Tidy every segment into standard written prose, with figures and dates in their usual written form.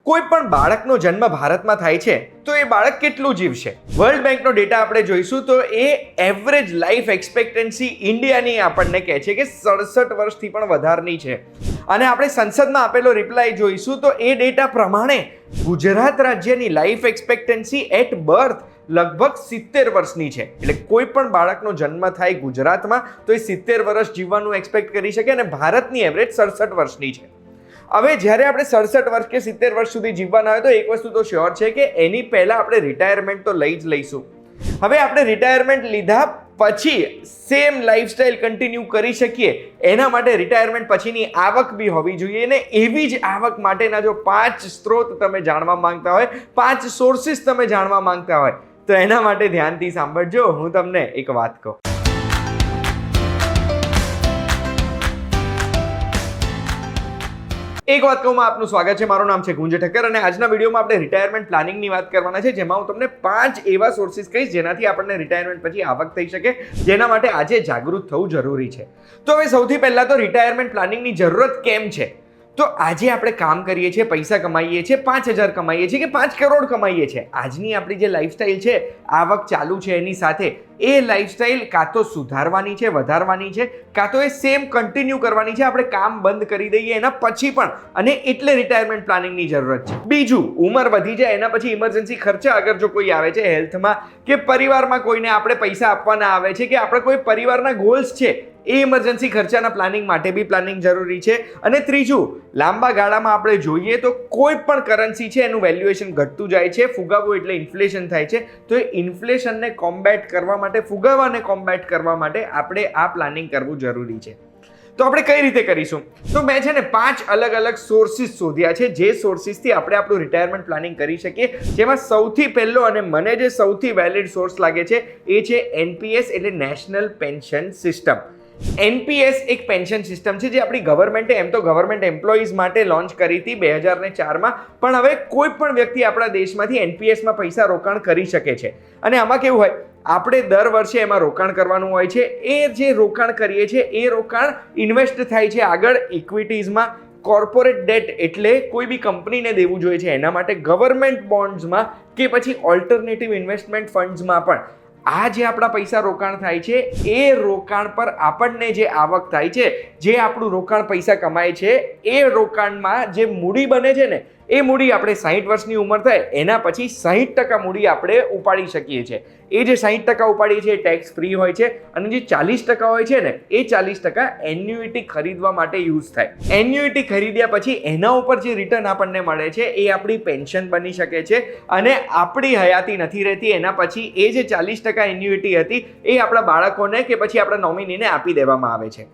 કોઈ પણ બાળકનો જન્મ ભારતમાં થાય છે તો એ બાળક કેટલું જીવશે? વર્લ્ડ બેંકનો ડેટા આપણે જોઈશું તો એ એવરેજ લાઈફ એક્સપેક્ટન્સી ઇન્ડિયાની આપણને કહે છે કે 67 વર્ષથી પણ વધારની છે. અને આપણે સંસદમાં આપેલો રિપ્લાય જોઈશું તો એ ડેટા પ્રમાણે ગુજરાત રાજ્યની લાઈફ એક્સપેક્ટન્સી એટ બર્થ લગભગ 70 વર્ષની છે. એટલે કોઈ પણ બાળકનો જન્મ થાય ગુજરાતમાં તો એ 70 વર્ષ જીવવાનું એક્સપેક્ટ કરી શકે અને ભારતની એવરેજ 67 વર્ષની છે. હવે જ્યારે આપણે 67 વર્ષ કે 70 વર્ષ સુધી જીવવાના હોય તો એક વસ્તુ તો શ્યોર છે કે એની પહેલાં આપણે રિટાયરમેન્ટ તો લઈ જ લઈશું. હવે આપણે રિટાયરમેન્ટ લીધા પછી સેમ લાઈફસ્ટાઈલ કન્ટિન્યુ કરી શકીએ એના માટે રિટાયરમેન્ટ પછીની આવક બી હોવી જોઈએ ને એવી જ આવક માટેના જો 5 સ્ત્રોત તમે જાણવા માંગતા હોય, 5 સોર્સિસ તમે જાણવા માંગતા હોય તો એના માટે ધ્યાનથી સાંભળજો. હું તમને એક વાત કહું. એક વાત કહું, આપનું સ્વાગત છે. મારું નામ છે ગુંજ ઠક્કર અને આજના વિડીયોમાં આપણે રિટાયરમેન્ટ પ્લાનિંગની વાત કરવાના છે, જેમાં હું તમને 5 એવા સોર્સિસ કહીશ જેનાથી આપણને રિટાયરમેન્ટ પછી આવક થઈ શકે, જેના માટે આજે જાગૃત થવું જરૂરી છે. તો હવે સૌથી પહેલા તો રિટાયરમેન્ટ પ્લાનિંગની જરૂરત કેમ છે? તો આજે આપણે કામ કરીએ છીએ, પૈસા કમાઈએ છીએ, 5,000 કમાઈએ છીએ કે 5 કરોડ કમાઈએ છીએ, આજની આપણી જે લાઈફસ્ટાઈલ છે, આવક ચાલુ છે, એની સાથે એ લાઈફસ્ટાઈલ કાં તો સુધારવાની છે, વધારવાની છે, કાં તો એ સેમ કન્ટિન્યુ કરવાની છે. આપણે કામ બંધ કરી દઈએ એના પછી પણ, અને એટલે રિટાયરમેન્ટ પ્લાનિંગની જરૂરત છે. બીજું, ઉંમર વધી જાય એના પછી ઇમરજન્સી ખર્ચા અગર જો કોઈ આવે છે હેલ્થમાં કે પરિવારમાં કોઈને આપણે પૈસા આપવાના આવે છે કે આપણે કોઈ પરિવારના ગોલ્સ છે, એ ઇમરજન્સી ખર્ચાના પ્લાનિંગ માટે બી પ્લાનિંગ જરૂરી છે. અને ત્રીજું, લાંબા ગાળામાં આપણે જોઈએ તો કોઈ પણ કરન્સી છે એનું વેલ્યુએશન ઘટતું જાય છે, ફુગાવો એટલે ઇન્ફ્લેશન થાય છે, તો એ ઇન્ફ્લેશનને કોમ્બેટ કરવા માટે, ફુગાવાને કોમ્બેટ કરવા માટે આપણે આ પ્લાનિંગ કરવું જરૂરી છે. તો આપણે કઈ રીતે કરીશું? તો મેં છે ને 5 અલગ અલગ સોર્સિસ શોધ્યા છે, જે સોર્સિસથી આપણે આપણું રિટાયરમેન્ટ પ્લાનિંગ કરી શકીએ. જેમાં સૌથી પહેલો અને મને જે સૌથી વેલિડ સોર્સ લાગે છે એ છે NPS એટલે નેશનલ પેન્શન સિસ્ટમ. NPS એક પેન્શન સિસ્ટમ છે જે આપણી ગવર્મેન્ટે એમ તો ગવર્મેન્ટ એમ્પ્લોઈઝ માટે લોન્ચ કરી હતી 2004માં, પણ હવે કોઈ પણ વ્યક્તિ આપણા દેશમાંથી NPSમાં પૈસા રોકાણ કરી શકે છે. અને આમાં કેવું હોય, આપણે દર વર્ષે એમાં રોકાણ કરવાનું હોય છે. એ જે રોકાણ કરીએ છીએ એ રોકાણ ઇન્વેસ્ટ થાય છે આગળ ઇક્વિટીઝમાં, કોર્પોરેટ ડેટ એટલે કોઈ બી કંપનીને દેવું જોઈએ છે એના માટે, ગવર્મેન્ટ બોન્ડ્સમાં કે પછી ઓલ્ટરનેટિવ ઇન્વેસ્ટમેન્ટ ફંડ્સમાં પણ. આ જે આપણા પૈસા રોકાણ થાય છે એ રોકાણ પર આપણને જે આવક થાય છે, જે આપણું રોકાણ પૈસા કમાય છે, એ રોકાણમાં જે મૂડી બને છે ને, એ મૂડી આપણે 60 વર્ષની ઉંમર થાય એના પછી 60% મૂડી આપણે ઉપાડી શકીએ છીએ. એ જે 60% ઉપાડીએ છીએ એ ટેક્સ ફ્રી હોય છે, અને જે 40% હોય છે ને એ 40% એન્યુઇટી ખરીદવા માટે યુઝ થાય. એન્યુઇટી ખરીદ્યા પછી એના ઉપર જે રિટર્ન આપણને મળે છે એ આપણી પેન્શન બની શકે છે, અને આપણી હયાતી નથી રહેતી એના પછી એ જે 40% એન્યુઇટી હતી એ આપણા બાળકોને કે પછી આપણા નોમિનીને આપી દેવામાં આવે છે.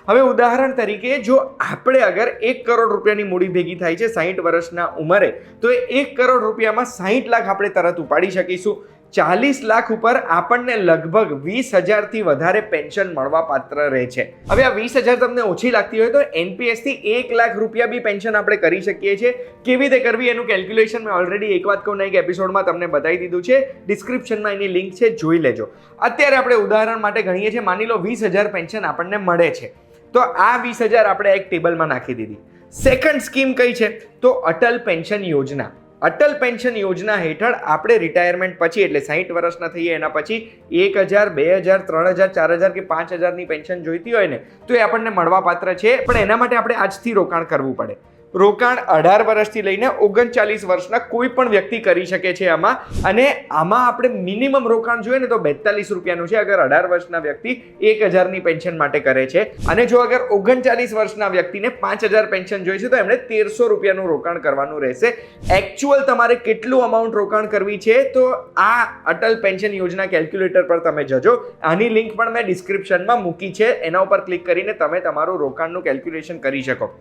હવે ઉદાહરણ તરીકે, જો આપણે અગર 1 કરોડ રૂપિયાની મૂડી ભેગી થાય છે 60 વર્ષના ઉંમરે, તો એ 1 કરોડ રૂપિયામાં 60 લાખ આપણે તરત ઉપાડી શકીશું. 40 લાખ ઉપર આપણને લગભગ 20,000થી વધારે પેન્શન મળવા પાત્ર રહે છે. હવે આ 20,000 તમને ઓછી લાગતી હોય તો NPS થી 1 લાખ રૂપિયા બી પેન્શન આપણે કરી શકીએ છીએ. કેવી રીતે કરવી એનું કેલ્ક્યુલેશન મેં ઓલરેડી એક વાત કહું ને એક એપિસોડમાં તમને બતાવી દીધું છે, ડિસ્ક્રિપ્શનમાં એની લિંક છે, જોઈ લેજો. અત્યારે આપણે ઉદાહરણ માટે ગણીએ છીએ, માની લો 20,000 પેન્શન આપણને મળે છે, તો આ 20,000 આપણે એક ટેબલમાં નાખી દીધી. સેકન્ડ સ્કીમ કઈ છે? તો અટલ પેન્શન યોજના. અટલ પેન્શન યોજના હેઠળ આપણે રિટાયરમેન્ટ પછી એટલે 60 વર્ષના થઈએ એના પછી 1,000, 2,000, 3,000, 4,000 કે 5,000ની પેન્શન જોઈતી હોય ને તો એ આપણને મળવા પાત્ર છે, પણ એના માટે આપણે આજથી રોકાણ કરવું પડે. રોકાણ 18 વર્ષથી લઈને 39 વર્ષના કોઈ પણ વ્યક્તિ કરી શકે છે આમાં. અને આમાં આપણે મિનિમમ રોકાણ જોઈએ ને તો 42 રૂપિયાનું છે અગર 18 વર્ષના વ્યક્તિ 1,000ની પેન્શન માટે કરે છે. અને જો અગર 39 વર્ષના વ્યક્તિને 5,000 પેન્શન જોઈએ છે તો એમણે 1,300 રૂપિયાનું રોકાણ કરવાનું રહેશે. એકચ્યુઅલ તમારે કેટલું અમાઉન્ટ રોકાણ કરવી છે તો આ અટલ પેન્શન યોજના કેલ્ક્યુલેટર પર તમે જજો. આની લિંક પણ મેં ડિસ્ક્રિપ્શનમાં મૂકી છે, એના ઉપર ક્લિક કરીને તમે તમારું રોકાણનું કેલ્ક્યુલેશન કરી શકો.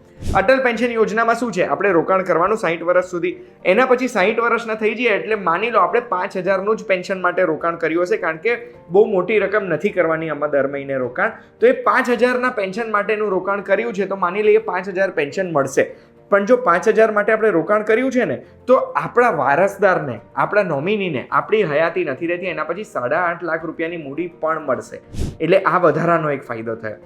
અટલ પેન્શન યોજના શું છે? આપણે રોકાણ કરવાનું 60 વર્ષ સુધી, એના પછી 60 વર્ષના થઈ જાય એટલે માની લો આપણે 5,000નું જ પેન્શન માટે રોકાણ કર્યું હશે, કારણ કે બહુ મોટી રકમ નથી કરવાની આમાં દર મહિને રોકાણ. તો એ 5,000ના પેન્શન માટેનું રોકાણ કર્યું છે તો માની લઈએ 5,000 પેન્શન મળશે. પણ જો 5,000 માટે આપણે રોકાણ કર્યું છે ને તો આપણા વારસદારને, આપણા નોમિનીને આપણી હયાતી નથી રહેતી એના પછી 8.5 લાખ રૂપિયાની મૂડી પણ મળશે. એટલે આ વધારાનો એક ફાયદો થયો.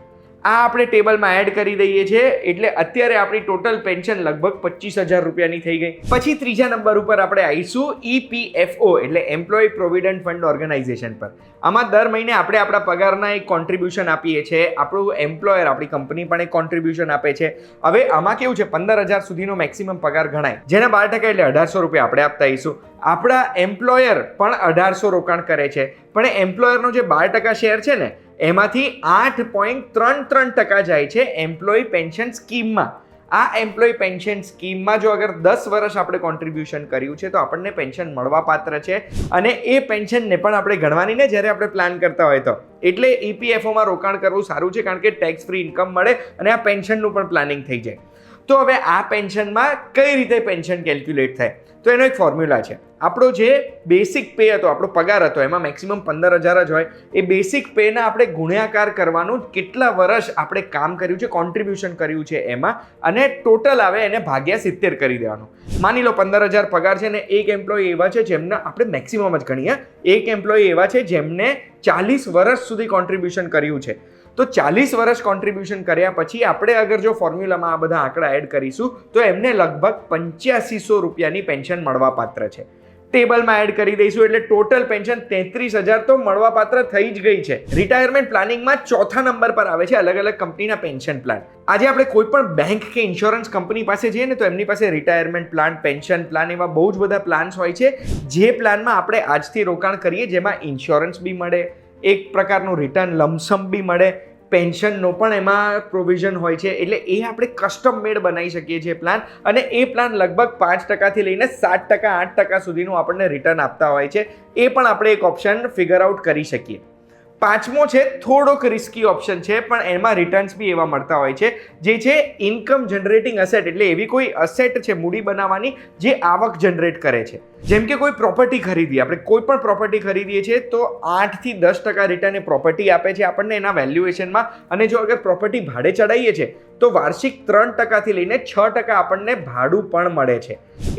આ આપણે ટેબલમાં એડ કરી દઈએ છીએ એટલે અત્યારે આપણી ટોટલ પેન્શન લગભગ 25,000 રૂપિયાની થઈ ગઈ. પછી ત્રીજા નંબર ઉપર આપણે આવીશું EPFO એટલે એમ્પ્લોય પ્રોવિડન્ટ ફંડ ઓર્ગેનાઇઝેશન પર. આમાં દર મહિને આપણે આપણા પગારના એક કોન્ટ્રીબ્યુશન આપીએ છીએ. આપણું એમ્પ્લોયર આપણી કંપની પણ એક કોન્ટ્રીબ્યુશન આપે છે. હવે આમાં કેવું છે 15,000 સુધીનો મેક્સિમમ પગાર ગણાય, જેના 12% એટલે 1,800 રૂપિયા આપણે આપતા આવીશું. આપણા એમ્પ્લોયર પણ 1,800 રોકાણ કરે છે, પણ એમ્પ્લોયરનો જે 12% શેર છે ને એમાંથી 8.33% જાય છે એમ્પ્લોય પેન્શન સ્કીમમાં. આ એમ્પ્લોય પેન્શન સ્કીમમાં જો અગર 10 વર્ષ આપણે કોન્ટ્રીબ્યુશન કર્યું છે તો આપણને પેન્શન મળવા પાત્ર છે, અને એ પેન્શનને પણ આપણે ગણવાની ને જ્યારે આપણે પ્લાન કરતા હોય તો. એટલે EPFOમાં રોકાણ કરવું સારું છે, કારણ કે ટેક્સ ફ્રી ઇન્કમ મળે અને આ પેન્શનનું પણ પ્લાનિંગ થઈ જાય. તો હવે આ પેન્શનમાં કઈ રીતે પેન્શન કેલ્ક્યુલેટ થાય, તો એનો એક ફોર્મ્યુલા છે. આપણો જે બેસિક પે હતો, આપણો પગાર હતો, એમાં મેક્સિમમ 15,000 જ હોય. એ બેસિક પેના આપણે ગુણ્યાકાર કરવાનું, કેટલા વર્ષ આપણે કામ કર્યું છે, કોન્ટ્રીબ્યુશન કર્યું છે એમાં, અને ટોટલ આવે એને ભાગ્યા 70 કરી દેવાનું. માની લો 15,000 પગાર છે ને એક એમ્પ્લોય એવા છે જેમને આપણે મેક્સિમમ જ ગણીએ, એક એમ્પ્લોય એવા છે જેમને 40 વર્ષ સુધી કોન્ટ્રીબ્યુશન કર્યું છે. તો 40 વર્ષ કોન્ટ્રીબ્યુશન કર્યા પછી આપણે અગર જો ફોર્મ્યુલામાં આ બધા આંકડા એડ કરીશું તો એમને લગભગ 8500 રૂપિયાની પેન્શન મળવા પાત્ર છે. ટેબલમાં એડ કરી દઈશું એટલે ટોટલ પેન્શન 33,000 તો મળવા પાત્ર થઈ જ ગઈ છે. રિટાયરમેન્ટ પ્લાનિંગમાં ચોથા નંબર પર આવે છે અલગ અલગ કંપનીના પેન્શન પ્લાન. આજે આપણે કોઈ પણ બેંક કે ઇન્સ્યોરન્સ કંપની પાસે જઈએ ને તો એમની પાસે રિટાયરમેન્ટ પ્લાન, પેન્શન પ્લાન એવા બહુ જ બધા પ્લાન્સ હોય છે, જે પ્લાનમાં આપણે આજથી રોકાણ કરીએ જેમાં ઇન્સ્યોરન્સ બી મળે, એક પ્રકારનું રિટર્ન લમસમ બી મળે, પેન્શનનો પણ એમાં પ્રોવિઝન હોય છે. એટલે એ આપણે કસ્ટમ મેડ બનાવી શકીએ છીએ પ્લાન, અને એ પ્લાન લગભગ 5% લઈને 7%, 8% સુધીનું આપણને રિટર્ન આપતા હોય છે. એ પણ આપણે એક ઓપ્શન ફિગર આઉટ કરી શકીએ. પાંચમો છે થોડોક રિસ્કી ઓપ્શન છે, પણ એમાં રિટર્ન્સ બી એવા મળતા હોય છે, જે છે ઇન્કમ જનરેટિંગ અસેટ. એટલે એવી કોઈ અસેટ છે મૂડી બનાવવાની જે આવક જનરેટ કરે છે. જેમ કે કોઈ પ્રોપર્ટી ખરીદી, આપણે કોઈ પણ પ્રોપર્ટી ખરીદીએ છીએ તો 8 થી 10% રિટર્ન એ પ્રોપર્ટી આપે છે આપણને એના વેલ્યુએશનમાં, અને જો અગર પ્રોપર્ટી ભાડે ચડાવીએ છીએ તો વાર્ષિક 3% થી લઈને 6% આપણને ભાડું પણ મળે છે.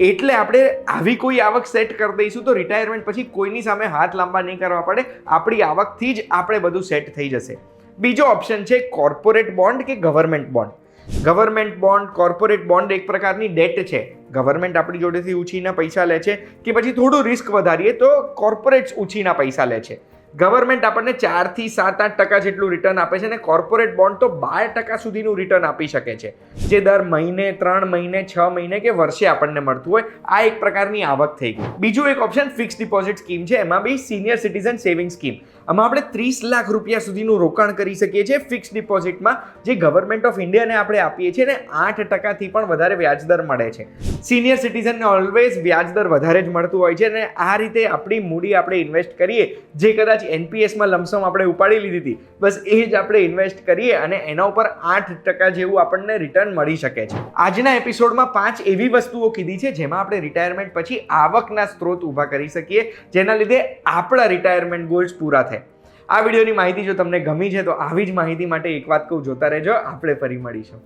એટલે આપણે આવી કોઈ આવક સેટ કરી દઈશું તો રિટાયરમેન્ટ પછી કોઈની સામે હાથ લાંબા નહીં કરવા પડે, આપણી આવકથી જ આપણે બધું સેટ થઈ જશે. બીજો ઓપ્શન છે કોર્પોરેટ બોન્ડ કે government bond. Government bond, corporate bond એક પ્રકારની ડેટ છે. ગવર્મેન્ટ આપણી જોડેથી ઉછીના પૈસા લે છે, કે પછી થોડું રિસ્ક વધારીએ તો કોર્પોરેટ્સ ઉછીના પૈસા લે છે. ગવર્મેન્ટ આપણને 4 થી 7-8% જેટલું રિટર્ન આપે છે, અને કોર્પોરેટ બોન્ડ તો 12% સુધીનું રિટર્ન આપી શકે છે, જે દર મહિને, 3 મહિને, 6 મહિને કે વર્ષે આપણને મળતું હોય. આ એક પ્રકારની આવક થઈ ગઈ. બીજું એક ઓપ્શન ફિક્સ ડિપોઝિટ સ્કીમ છે, એમાં બી સિનિયર સિટીઝન સેવિંગ સ્કીમ. આમાં આપણે 30 લાખ રૂપિયા સુધીનું રોકાણ કરી શકીએ છીએ ફિક્સ ડિપોઝિટમાં, જે ગવર્મેન્ટ ઓફ ઇન્ડિયાને આપણે આપીએ છીએ, અને 8% થી પણ વધારે વ્યાજદર મળે છે. સિનિયર સિટીઝનને ઓલવેઝ વ્યાજદર વધારે જ મળતું હોય છે, અને આ રીતે આપણી મૂડી આપણે ઇન્વેસ્ટ કરીએ, જે કદાચ NPSમાં લમસમ આપણે ઉપાડી લીધી હતી, બસ એ જ આપણે ઇન્વેસ્ટ કરીએ અને એના ઉપર 8% જેવું આપણને રિટર્ન મળી શકે છે. આજના એપિસોડમાં 5 એવી વસ્તુઓ કીધી છે જેમાં આપણે રિટાયરમેન્ટ પછી આવકના સ્ત્રોત ઊભા કરી શકીએ, જેના લીધે આપણા રિટાયરમેન્ટ ગોલ્સ પૂરા થાય. આ વિડીયોની માહિતી જો તમને ગમી છે તો આવી જ માહિતી માટે એક વાત કહું, જોતા રહેજો. આપણે ફરી મળીશું.